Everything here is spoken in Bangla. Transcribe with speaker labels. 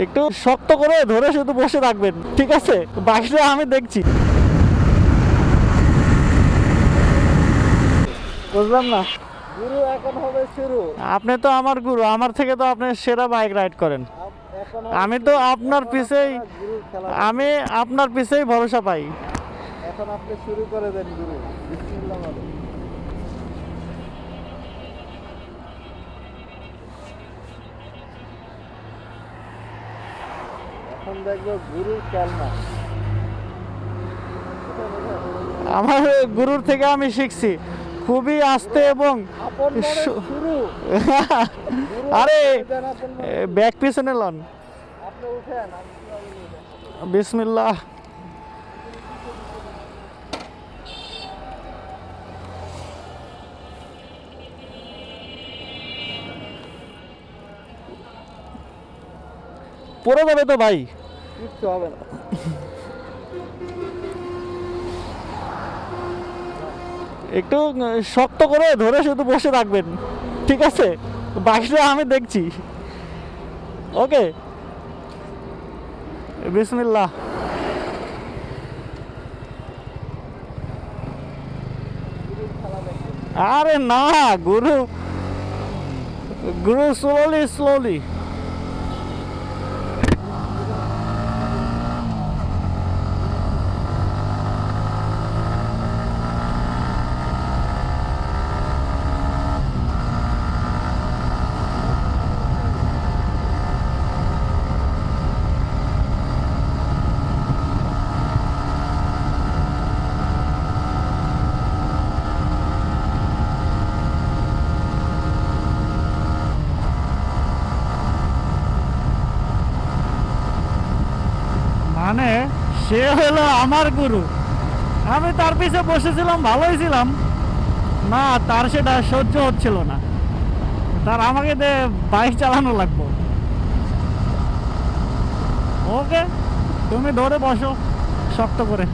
Speaker 1: একটু শক্ত করে ধরে শুধু বসে থাকবেন, ঠিক আছে? বাকিটা আমি দেখছি। বুঝলাম না।
Speaker 2: গুরু এখন হবে শুরু।
Speaker 1: আপনি তো আমার গুরু, আমার থেকে তো আপনি সেরা বাইক রাইড করেন।
Speaker 2: এখন
Speaker 1: আমি তো আপনার পিছেই,
Speaker 2: গুরুর খেলা।
Speaker 1: আমি আপনার পিছেই ভরসা পাই।
Speaker 2: এখন আপনি শুরু করে দেন গুরু। বিসমিল্লাহ বলেন। এখন দেখবো গুরুর খেলনা।
Speaker 1: আমার গুরুর থেকে আমি শিখছি খুবই আস্তে এবং
Speaker 2: আপন মনে শুরু।
Speaker 1: আরে
Speaker 2: দেন আপন মনে।
Speaker 1: ব্যাক পিছনে লন।
Speaker 2: আপনি উঠেন, আমি কিভাবে উঠেন?
Speaker 1: বিসমিল্লাহ। পড়ে যাবে তো ভাই।
Speaker 2: কিচ্ছু হবে না।
Speaker 1: একটু শক্ত করে ধরে শুধু বসে থাকবেন, ঠিক আছে? বাকিটা আমি দেখছি। ওকে, বিসমিল্লাহ। আরে না, গুরু গুরু স্লোলি স্লোলি। মানে সে হলো আমার গুরু, আমি তার পিছে বসেছিলাম, ভালোই ছিলাম না, তার সেটা সহ্য হচ্ছিল না, তার আমাকে দিয়ে বাইক চালানো লাগবে। ওকে, তুমি ধরে বসো শক্ত করে।